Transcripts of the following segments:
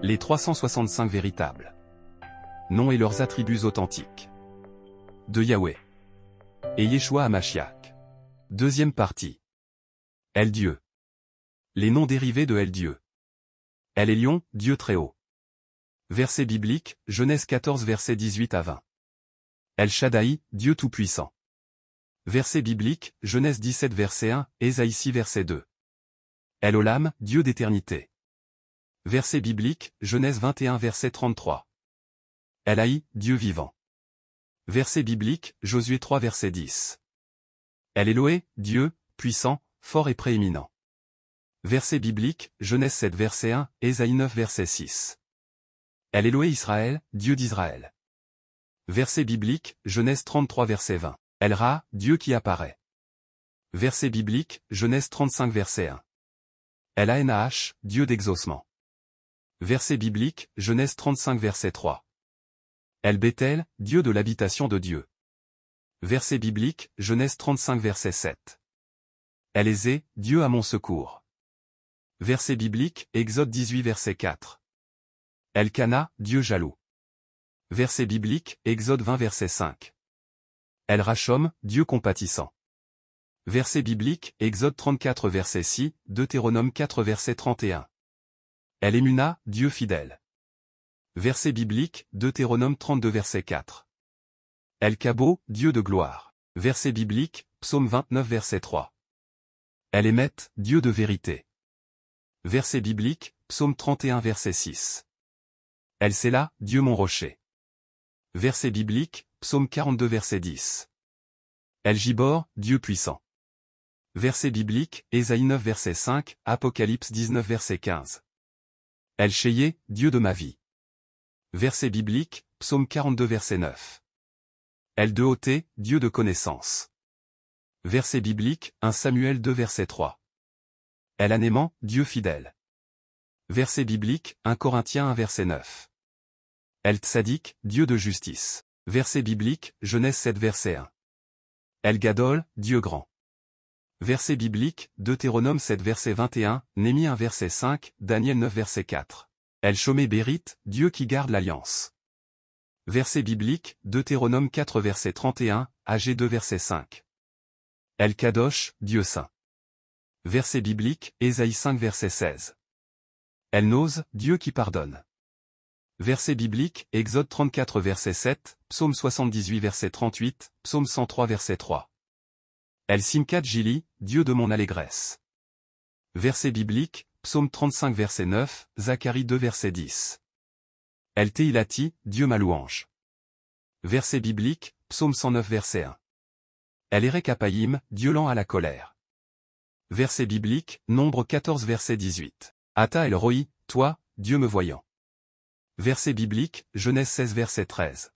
Les 365 véritables noms et leurs attributs authentiques de Yahweh et Yeshua HaMashiach. Deuxième partie. El Dieu. Les noms dérivés de El Dieu. El Elyon, Dieu très haut. Verset biblique, Genèse 14 versets 18 à 20. El Shaddai, Dieu tout-puissant. Verset biblique, Genèse 17 verset 1, Ésaïe 6 verset 2. El Olam, Dieu d'éternité. Verset biblique, Genèse 21 verset 33. El Haï, Dieu vivant. Verset biblique, Josué 3 verset 10. El Eloé, Dieu, puissant, fort et prééminent. Verset biblique, Genèse 7 verset 1, Ésaïe 9 verset 6. El Eloé Israël, Dieu d'Israël. Verset biblique, Genèse 33 verset 20. El Ra, Dieu qui apparaît. Verset biblique, Genèse 35 verset 1. El Anah, Dieu d'exaucement. Verset biblique, Genèse 35 verset 3. El Bethel, Dieu de l'habitation de Dieu. Verset biblique, Genèse 35 verset 7. El Ézé, Dieu à mon secours. Verset biblique, Exode 18 verset 4. El Cana, Dieu jaloux. Verset biblique, Exode 20 verset 5. El Rachom, Dieu compatissant. Verset biblique, Exode 34 verset 6, Deutéronome 4 verset 31. El Emuna, Dieu fidèle. Verset biblique, Deutéronome 32 verset 4. El Kabo, Dieu de gloire. Verset biblique, Psaume 29 verset 3. El Emet, Dieu de vérité. Verset biblique, Psaume 31 verset 6. El Séla, Dieu mon rocher. Verset biblique, Psaume 42 verset 10. El Gibor, Dieu puissant. Verset biblique, Ésaïe 9 verset 5, Apocalypse 19 verset 15. El Sheyé, Dieu de ma vie. Verset biblique, Psaume 42 verset 9. El Deoté, Dieu de connaissance. Verset biblique, 1 Samuel 2 verset 3. El Anéman, Dieu fidèle. Verset biblique, 1 Corinthiens 1 verset 9. El Tzadik, Dieu de justice. Verset biblique, Genèse 7 verset 1. El Gadol, Dieu grand. Verset biblique, Deutéronome 7 verset 21, Néhémie 1 verset 5, Daniel 9 verset 4. El Shomé Bérite, Dieu qui garde l'alliance. Verset biblique, Deutéronome 4 verset 31, Agé 2 verset 5. El Kadosh, Dieu saint. Verset biblique, Ésaïe 5 verset 16. El Noz, Dieu qui pardonne. Verset biblique, Exode 34 verset 7, Psaume 78 verset 38, Psaume 103 verset 3. El Simkat Jili, Dieu de mon allégresse. Verset biblique, Psaume 35 verset 9, Zacharie 2 verset 10. El Teilati, Dieu ma louange. Verset biblique, Psaume 109 verset 1. El Erekapayim, Dieu lent à la colère. Verset biblique, Nombre 14 verset 18. Ata El Roi, toi, Dieu me voyant. Verset biblique, Genèse 16 verset 13.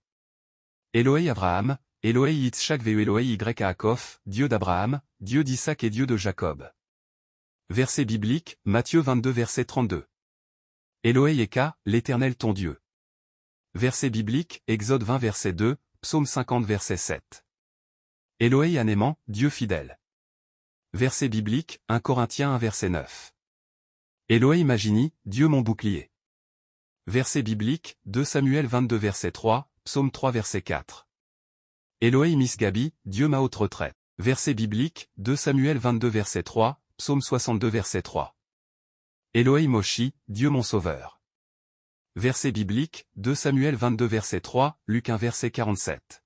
Elohei Abraham, Elohei Yitzhak veu Elohei Yaakov, Dieu d'Abraham, Dieu d'Isaac et Dieu de Jacob. Verset biblique, Matthieu 22 verset 32. Elohei Eka, l'Éternel ton Dieu. Verset biblique, Exode 20 verset 2, Psaume 50 verset 7. Elohei Anéman, Dieu fidèle. Verset biblique, 1 Corinthiens 1 verset 9. Elohei Magini, Dieu mon bouclier. Verset biblique, 2 Samuel 22 verset 3, Psaume 3 verset 4. Elohei Misgabi, Dieu ma haute retraite. Verset biblique, 2 Samuel 22 verset 3, Psaume 62 verset 3. Elohei Moshi, Dieu mon sauveur. Verset biblique, 2 Samuel 22 verset 3, Luc 1 verset 47.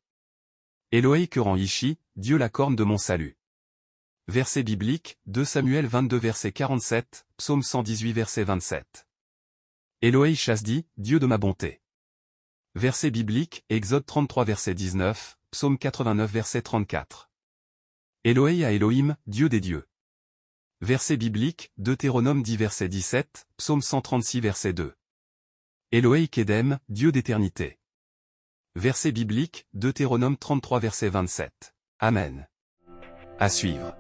Elohei Keran Ishi, Dieu la corne de mon salut. Verset biblique, 2 Samuel 22 verset 47, Psaume 118 verset 27. Elohei Chasdi, Dieu de ma bonté. Verset biblique, Exode 33 verset 19, Psaume 89 verset 34. Elohei à Elohim, Dieu des dieux. Verset biblique, Deutéronome 10 verset 17, Psaume 136 verset 2. Elohei Kedem, Dieu d'éternité. Verset biblique, Deutéronome 33 verset 27. Amen. À suivre.